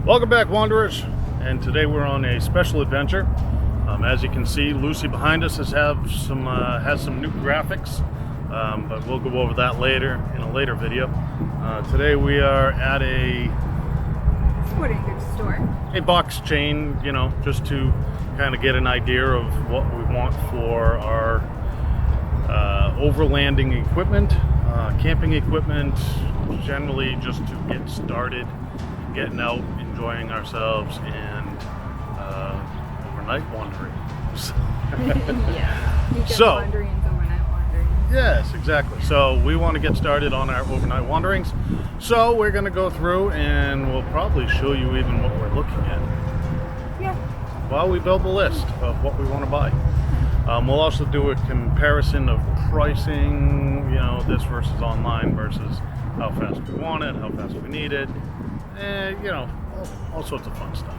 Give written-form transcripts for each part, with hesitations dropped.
Welcome back, Wanderers, and today we're on a special adventure. As you can see, Lucy behind us has some new graphics, but we'll go over that later in a later video. Today we are at a sporting goods store, a box chain, you know, just to kind of get an idea of what we want for our overlanding equipment, camping equipment, generally just to get started, getting out, enjoying ourselves, and overnight wandering. yeah. Weekend So, wanderings, overnight wanderings. Yes, exactly. So we want to get started on our overnight wanderings. So we're going to go through and we'll probably show you even what we're looking at. Yeah. While we build the list of what we want to buy. We'll also do a comparison of pricing, you know, this versus online versus how fast we want it, how fast we need it, and, you know, all sorts of fun stuff.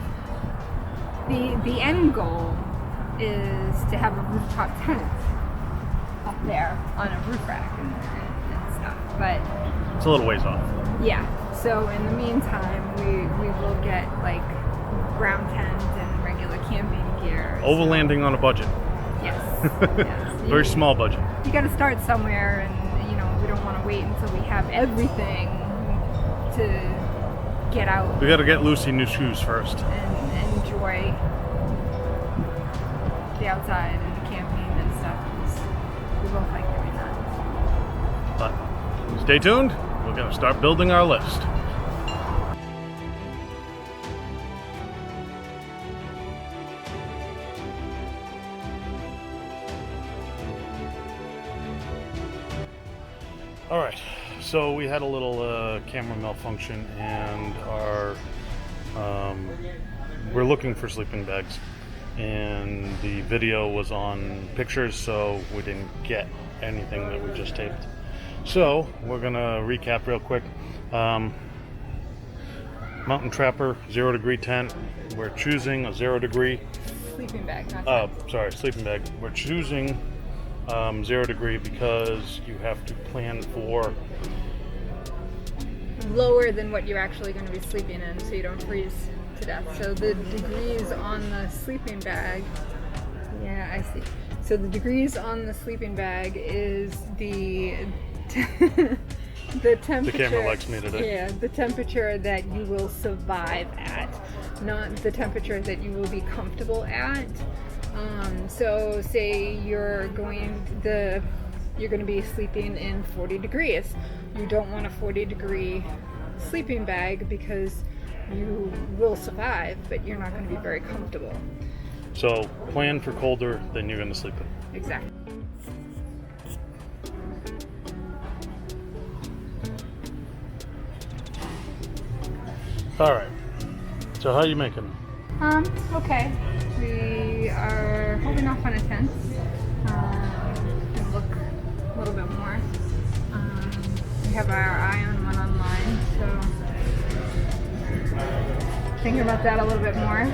The end goal is to have a rooftop tent up there on a roof rack and stuff, but It's a little ways off. yeah. So in the meantime, we will get like ground tent and regular camping gear. Overlanding on a budget. Yes. Yes. Very small budget. You got to start somewhere, and you know we don't want to wait until we have everything to get out. We got to get Lucy new shoes first. And enjoy the outside and the camping and stuff. 'Cause we both like doing that. But stay tuned. We're going to start building our list. All right, so we had a little camera malfunction, and we're looking for sleeping bags, and the video was on pictures, so we didn't get anything that we just taped. So we're gonna recap real quick. Mountain Trapper 0 degree tent. We're choosing a 0 degree. Sleeping bag, not Sleeping bag. We're choosing 0 degree because you have to plan for lower than what you're actually going to be sleeping in, so you don't freeze to death. So the degrees on the sleeping bag, yeah, I see. So the degrees on the sleeping bag is the the temperature. The camera likes me today. Yeah, the temperature that you will survive at, not the temperature that you will be comfortable at. So say you're going to be sleeping in 40 degrees. You don't want a 40 degree sleeping bag because you will survive, but you're not going to be very comfortable. So plan for colder than you're going to sleep in. Exactly. All right. So how are you making? Okay. We are holding off on a tent. Look a little bit more. We have our eye on one online, so thinking about that a little bit more.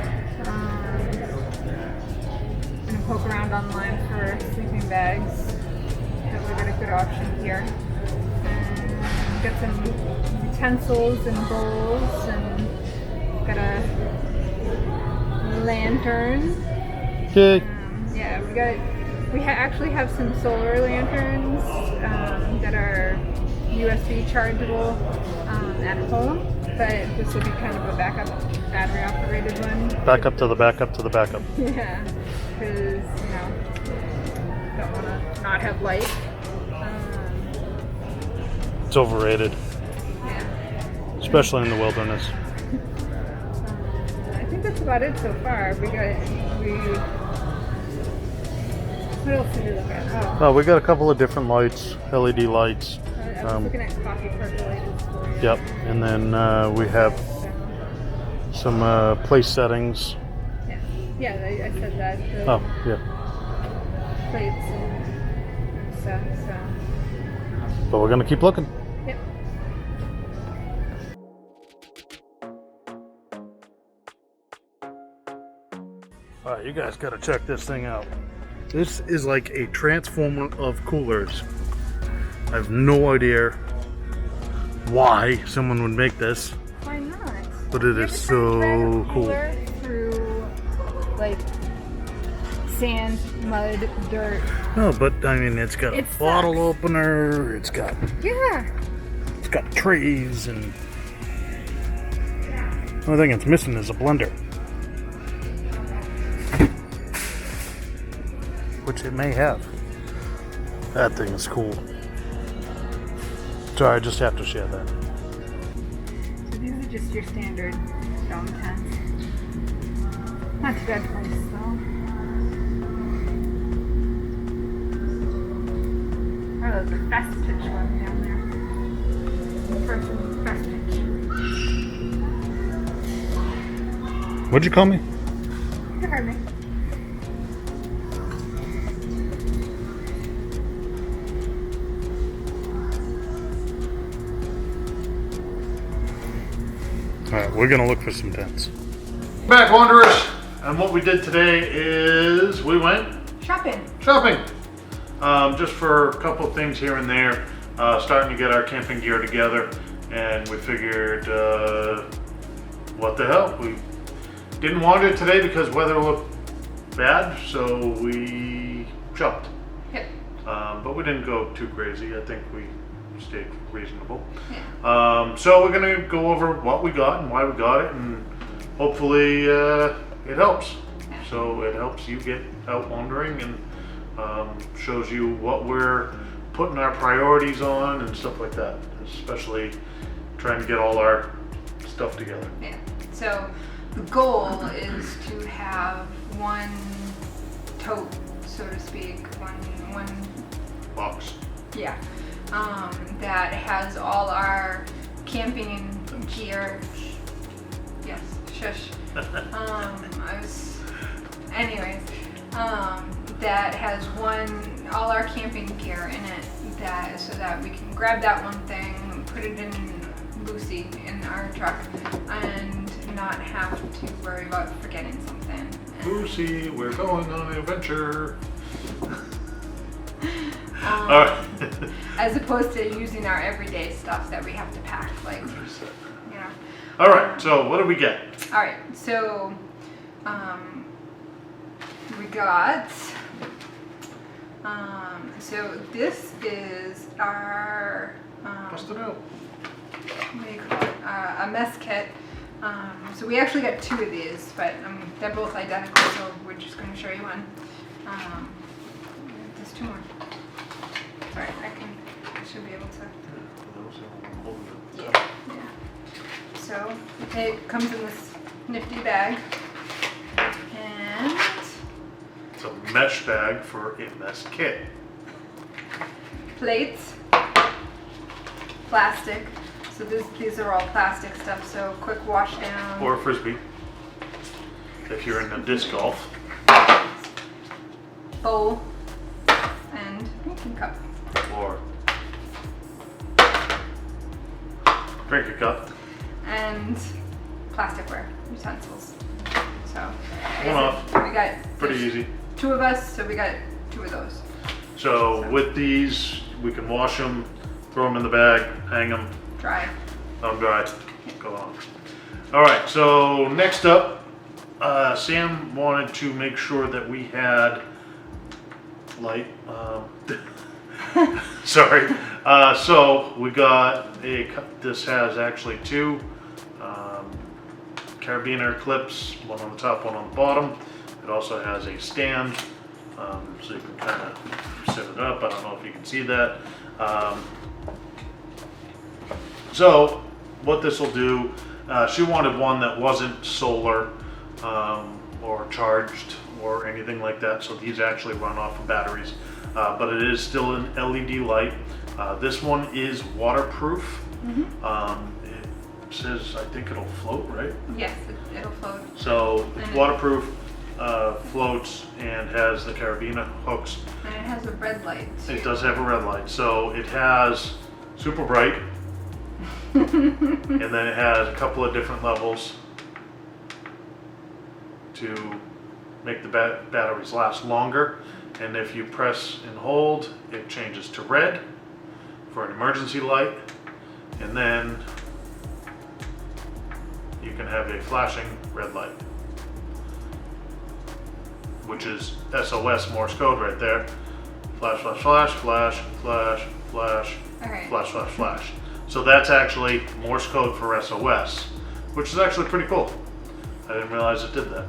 Gonna poke around online for sleeping bags. So we got a good option here. And got some utensils and bowls, and got a lantern. Okay. Yeah, we actually have some solar lanterns that are USB chargeable at home, but this will be kind of a backup battery operated one. Backup to the backup to the backup. Yeah, because you know don't want to not have light. It's overrated, Yeah. especially in the wilderness. I think that's about it so far. What else did we look at? Oh, we got a couple of different lights, LED lights. I was looking at coffee percolated storage. Yep, and then we have some place settings. Yeah, I said that. The Oh, yeah. plates and stuff. So. But we're gonna keep looking. Yep. All right, you guys gotta check this thing out. This is like a transformer of coolers. I have no idea why someone would make this. Why not? But it is so cool. Through like sand, mud, dirt. No, but I mean, it's got a bottle opener. It's got trays, and the only thing it's missing is a blender, which it may have. That thing is cool. Sorry, I just have to share that. So these are just your standard dome tents. Not too bad price though. Oh, there's a fast pitch one down there. First fast pitch. What'd you call me? You heard me. Alright, we're gonna look for some tents. Back Wanderers! And what we did today is we went Shopping. Just for a couple of things here and there, starting to get our camping gear together, and we figured, what the hell? We didn't want it today because weather looked bad, so we shopped. Yep. But we didn't go too crazy. I think we stayed reasonable. Yeah. So we're gonna go over what we got and why we got it, and hopefully it helps. Yeah. So it helps you get out wandering, and shows you what we're putting our priorities on and stuff like that, especially trying to get all our stuff together. Yeah. So the goal is to have one tote, so to speak, one Box. yeah, that has all our camping gear. Yes, shush. That has all our camping gear in it, so that we can grab that one thing, put it in Lucy in our truck, and not have to worry about forgetting something. Lucy, we're going on an adventure. All right. As opposed to using our everyday stuff that we have to pack, like, you know. All right, so what did we get? All right, so we got, so this is our, Bust it out. what do you call it, a mess kit. So we actually got two of these, but they're both identical, so we're just going to show you one. There's two more. Sorry, I should be able to. Yeah. So it comes in this nifty bag, and It's a mesh bag for a mess kit. plates, plastic. So these are all plastic stuff. So quick wash down. Or a frisbee, if you're into disc golf. Bowl and drinking cup. Or drink a cup. And plasticware utensils. So One off. we got Pretty easy. two of us, so we got two of those. So with these, we can wash them, throw them in the bag, hang them, Dry. let them dry, go on. All right, so next up, Sam wanted to make sure that we had light. Sorry. So we got this has actually two carabiner clips, one on the top, one on the bottom. It also has a stand, so you can kind of set it up. I don't know if you can see that. So what this will do, she wanted one that wasn't solar or charged or anything like that. So these actually run off of batteries, but it is still an LED light. This one is waterproof. Mm-hmm. It says, I think it'll float, right? Yes, it'll float. So it's waterproof, floats, and has the carabiner hooks. And it has a red light. It does have a red light. So it has super bright, and then it has a couple of different levels to make the batteries last longer. And if you press and hold, it changes to red for an emergency light. And then you can have a flashing red light, which is SOS Morse code right there. Flash, flash, flash, flash, flash, flash, Okay. flash, flash, flash. So that's actually Morse code for SOS, which is actually pretty cool. I didn't realize it did that.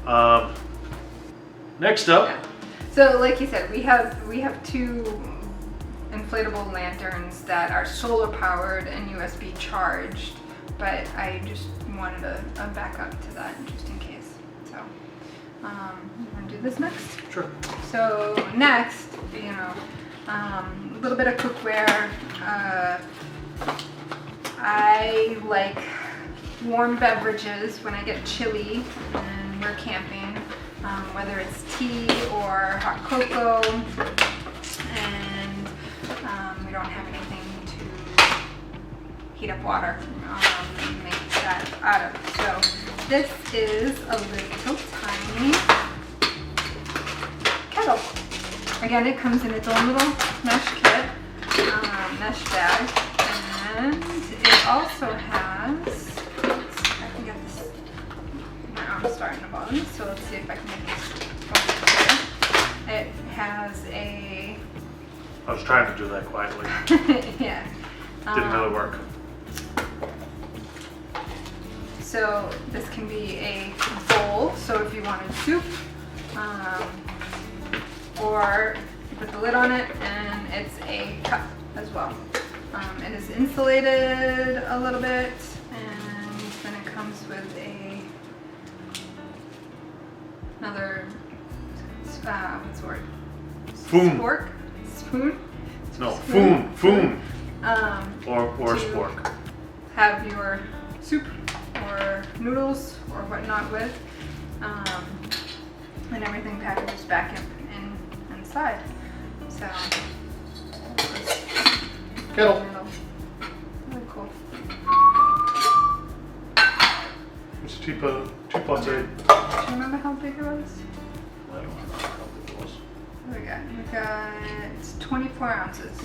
Yeah. Next up, Yeah. So like you said, we have two inflatable lanterns that are solar powered and USB charged, but I just wanted a backup to that just in case. So you want to do this next? sure. So next, you know, a little bit of cookware. I like warm beverages when I get chilly and we're camping, whether it's tea or hot cocoa, and we don't have anything to heat up water and make that out of. So this is a little tiny kettle. Again, it comes in its own little mesh kit, mesh bag, and it also has, I can get this, my arm's starting to bother, so let's see if I can get this focused here. It has a, I was trying to do that quietly. yeah. Didn't really work. So this can be a bowl, so if you wanted soup, or you put the lid on it, and it's a cup as well. It is insulated a little bit, and then it comes with another, what's the word? Foom. Spork? Spoon? No, Spoon? foom. Or To spork. have your soup or noodles or whatnot with, and everything packages back inside. So, Kettle. really cool. It's 2+8. Do you remember how big it was? I don't know how big it was. What do we got? We got, it's 24 ounces.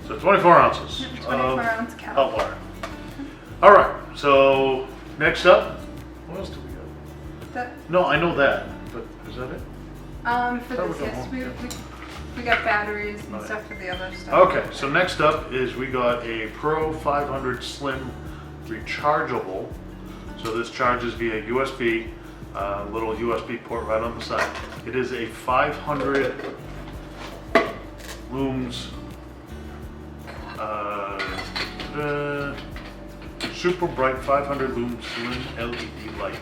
So 24 ounces. 24 ounce kettle. Hot water. All right. So next up, what else do we got? That, No, I know that, but is that it? for Thought this, we got yes, more. we got batteries and Right. stuff for the other stuff. Okay. So next up is we got a Pro 500 Slim rechargeable. So this charges via USB, little USB port right on the side. It is a 500 looms super bright 500 lumen slim LED light.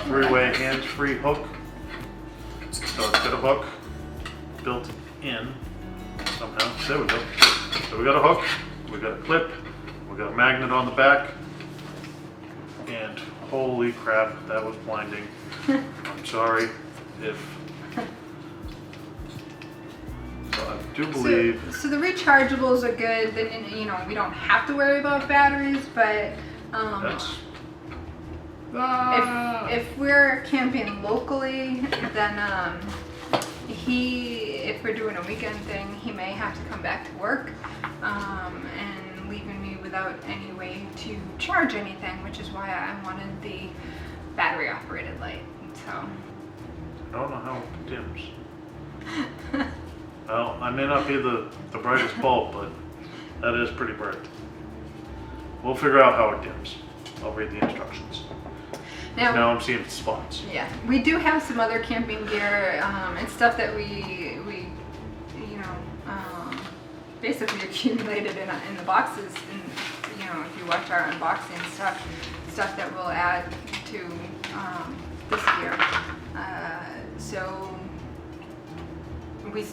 Three-way hands-free hook. So it's got a hook built in somehow. There we go. So we got a hook, we got a clip, we got a magnet on the back, and holy crap, that was blinding. I'm sorry if. So I do believe. So the rechargeables are good. Then you know we don't have to worry about batteries, but That's. if we're camping locally, then if we're doing a weekend thing, he may have to come back to work, and leaving me without any way to charge anything, which is why I wanted the battery operated light. So I don't know how it dims. Well, I may not be the brightest bulb, but that is pretty bright. We'll figure out how it dims. I'll read the instructions. Now I'm seeing spots. yeah, we do have some other camping gear and stuff that we basically accumulated in the boxes. And if you watch our unboxing stuff that we'll add to this gear. So we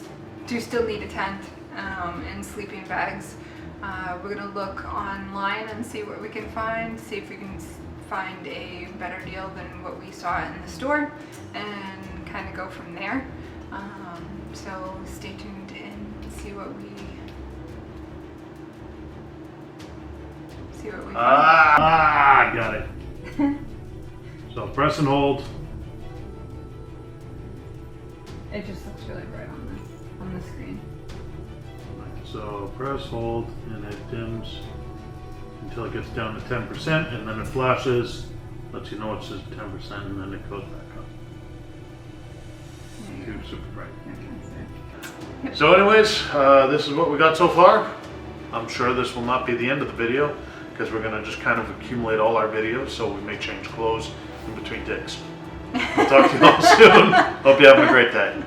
do still need a tent and sleeping bags. We're gonna look online and see what we can find. See if we can find a better deal than what we saw in the store, and kind of go from there. So stay tuned and see what we find. Ah, got it. So press and hold. It just looks really bright on the screen. So press, hold, and it dims until it gets down to 10%, and then it flashes, lets you know it says 10%, and then it goes back up. Super bright. So anyways, this is what we got so far. I'm sure this will not be the end of the video, because we're going to just kind of accumulate all our videos, so we may change clothes in between takes. We'll talk to you all soon. Hope you're having a great day.